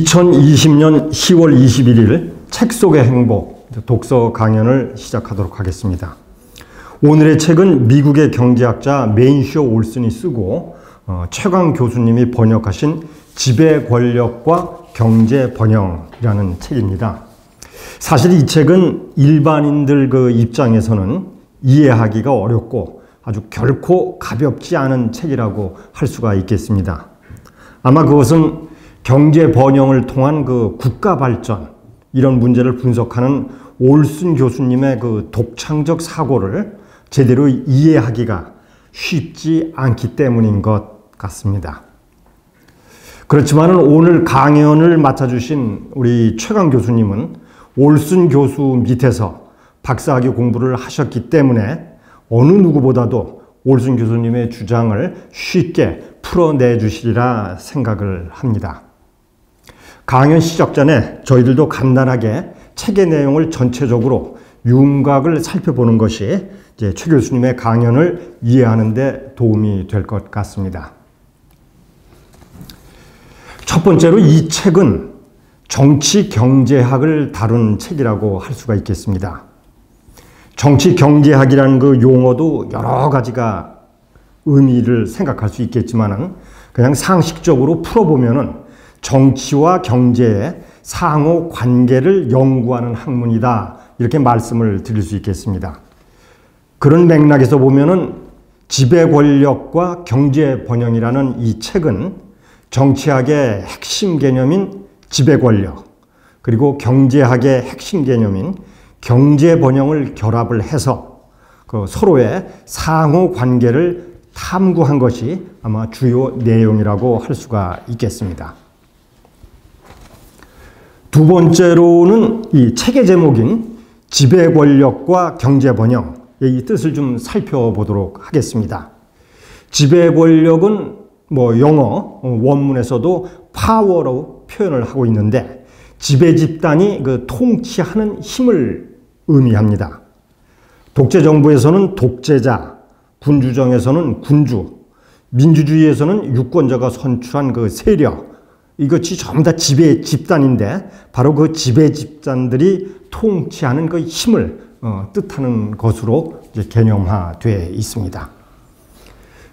2020년 10월 21일 책 속의 행복 독서 강연을 시작하도록 하겠습니다. 오늘의 책은 미국의 경제학자 맨시어 올슨이 쓰고 최강 교수님이 번역하신 지배 권력과 경제 번영이라는 책입니다. 사실 이 책은 일반인들 입장에서는 이해하기가 어렵고 아주 결코 가볍지 않은 책이라고 할 수가 있겠습니다. 아마 그것은 경제 번영을 통한 국가 발전, 이런 문제를 분석하는 올슨 교수님의 독창적 사고를 제대로 이해하기가 쉽지 않기 때문인 것 같습니다. 그렇지만 오늘 강연을 맡아주신 우리 최강 교수님은 올슨 교수 밑에서 박사학위 공부를 하셨기 때문에 어느 누구보다도 올슨 교수님의 주장을 쉽게 풀어내 주시리라 생각을 합니다. 강연 시작 전에 저희들도 간단하게 책의 내용을 전체적으로 윤곽을 살펴보는 것이 최 교수님의 강연을 이해하는 데 도움이 될 것 같습니다. 첫 번째로 이 책은 정치 경제학을 다룬 책이라고 할 수가 있겠습니다. 정치 경제학이라는 용어도 여러 가지가 의미를 생각할 수 있겠지만은 그냥 상식적으로 풀어보면은 정치와 경제의 상호 관계를 연구하는 학문이다, 이렇게 말씀을 드릴 수 있겠습니다. 그런 맥락에서 보면은 지배 권력과 경제 번영이라는 이 책은 정치학의 핵심 개념인 지배 권력, 그리고 경제학의 핵심 개념인 경제 번영을 결합을 해서 서로의 상호 관계를 탐구한 것이 아마 주요 내용이라고 할 수가 있겠습니다. 두 번째로는 이 책의 제목인 지배 권력과 경제 번영, 이 뜻을 좀 살펴보도록 하겠습니다. 지배 권력은 영어 원문에서도 파워로 표현을 하고 있는데 지배 집단이 통치하는 힘을 의미합니다. 독재 정부에서는 독재자, 군주정에서는 군주, 민주주의에서는 유권자가 선출한 세력, 이것이 전부 다 지배 집단인데 바로 그 지배 집단들이 통치하는 힘을 뜻하는 것으로 개념화되어 있습니다.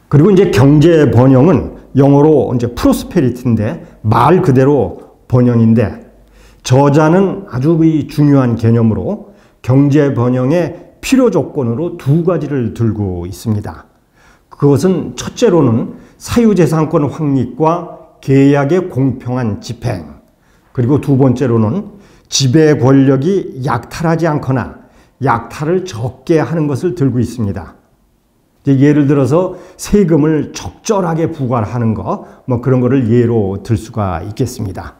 그리고 경제 번영은 영어로 프로스페리티인데 말 그대로 번영인데 저자는 아주 중요한 개념으로 경제 번영의 필요 조건으로 두 가지를 들고 있습니다. 그것은 첫째로는 사유재산권 확립과 계약의 공평한 집행, 그리고 두 번째로는 지배 권력이 약탈하지 않거나 약탈을 적게 하는 것을 들고 있습니다. 예를 들어서 세금을 적절하게 부과하는 것, 그런 거를 예로 들 수가 있겠습니다.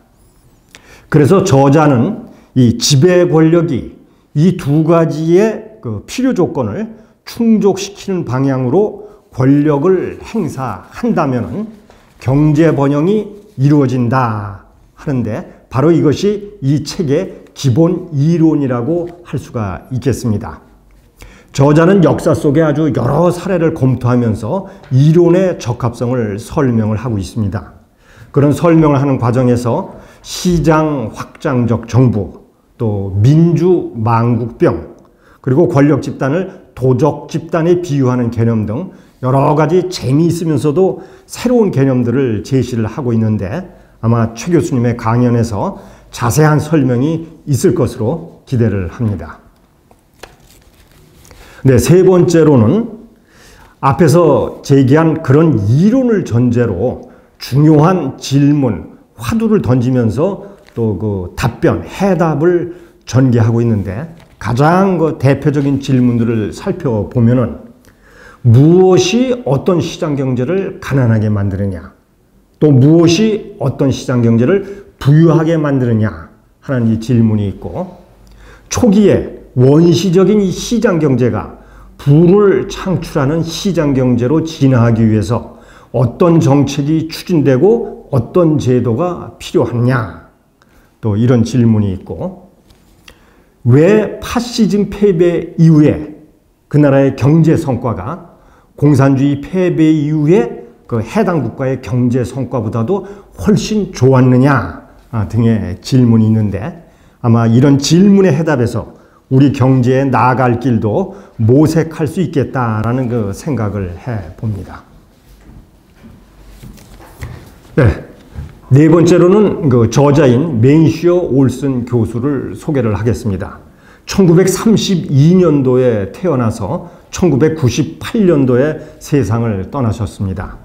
그래서 저자는 이 지배 권력이 이 두 가지의 필요 조건을 충족시키는 방향으로 권력을 행사한다면은 경제 번영이 이루어진다 하는데 바로 이것이 이 책의 기본 이론이라고 할 수가 있겠습니다. 저자는 역사 속에 아주 여러 사례를 검토하면서 이론의 적합성을 설명을 하고 있습니다. 그런 설명을 하는 과정에서 시장 확장적 정부, 또 민주 망국병, 그리고 권력 집단을 도적 집단에 비유하는 개념 등 여러 가지 재미있으면서도 새로운 개념들을 제시를 하고 있는데 아마 최 교수님의 강연에서 자세한 설명이 있을 것으로 기대를 합니다. 네, 세 번째로는 앞에서 제기한 그런 이론을 전제로 중요한 질문, 화두를 던지면서 또 답변, 해답을 전개하고 있는데 가장 대표적인 질문들을 살펴보면은 무엇이 어떤 시장 경제를 가난하게 만드느냐, 또 무엇이 어떤 시장 경제를 부유하게 만드느냐 하는 이 질문이 있고, 초기에 원시적인 이 시장 경제가 부를 창출하는 시장 경제로 진화하기 위해서 어떤 정책이 추진되고 어떤 제도가 필요하냐, 또 이런 질문이 있고, 왜 파시즘 패배 이후에 그 나라의 경제 성과가 공산주의 패배 이후에 해당 국가의 경제 성과보다도 훨씬 좋았느냐 등의 질문이 있는데 아마 이런 질문에 해답해서 우리 경제에 나아갈 길도 모색할 수 있겠다라는 그 생각을 해봅니다. 네 번째로는 그 저자인 맨시어 올슨 교수를 소개를 하겠습니다. 1932년도에 태어나서 1998년도에 세상을 떠나셨습니다.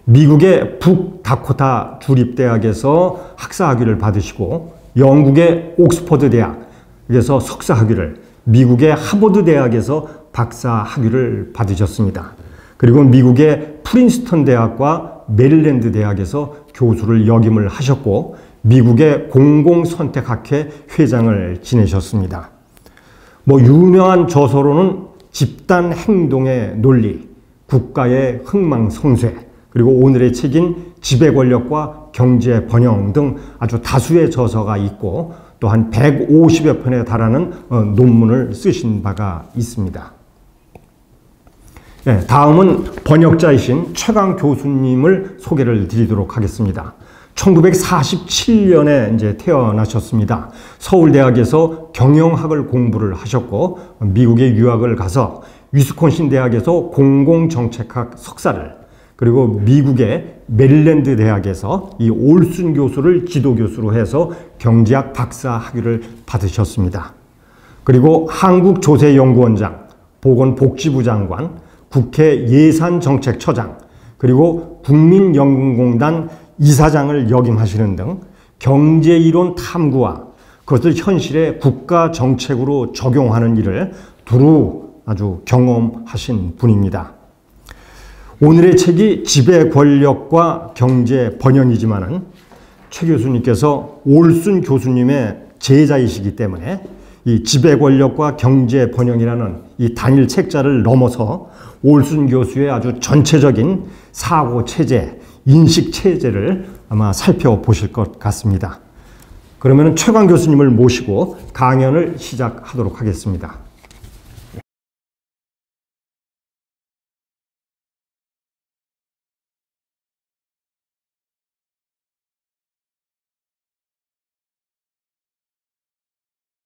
미국의 북다코타 주립대학에서 학사학위를 받으시고 영국의 옥스퍼드 대학에서 석사학위를, 미국의 하버드 대학에서 박사학위를 받으셨습니다. 그리고 미국의 프린스턴 대학과 메릴랜드 대학에서 교수를 역임을 하셨고 미국의 공공선택학회 회장을 지내셨습니다. 유명한 저서로는 집단 행동의 논리, 국가의 흥망성쇠, 그리고 오늘의 책인 지배 권력과 경제 번영 등 아주 다수의 저서가 있고 또한 150여 편에 달하는 논문을 쓰신 바가 있습니다. 다음은 번역자이신 최강 교수님을 소개를 드리도록 하겠습니다. 1947년에 이제 태어나셨습니다. 서울대학에서 경영학을 공부를 하셨고 미국에 유학을 가서 위스콘신 대학에서 공공정책학 석사를, 그리고 미국의 메릴랜드 대학에서 이 올슨 교수를 지도교수로 해서 경제학 박사 학위를 받으셨습니다. 그리고 한국조세연구원장, 보건복지부 장관, 국회 예산정책처장, 그리고 국민연금공단 이사장을 역임하시는 등 경제이론 탐구와 그것을 현실의 국가정책으로 적용하는 일을 두루 아주 경험하신 분입니다. 오늘의 책이 지배 권력과 경제 번영이지만은 최 교수님께서 올슨 교수님의 제자이시기 때문에 이 지배 권력과 경제 번영이라는 이 단일 책자를 넘어서 올슨 교수의 아주 전체적인 사고 체제, 인식 체제를 아마 살펴보실 것 같습니다. 그러면 최강 교수님을 모시고 강연을 시작하도록 하겠습니다.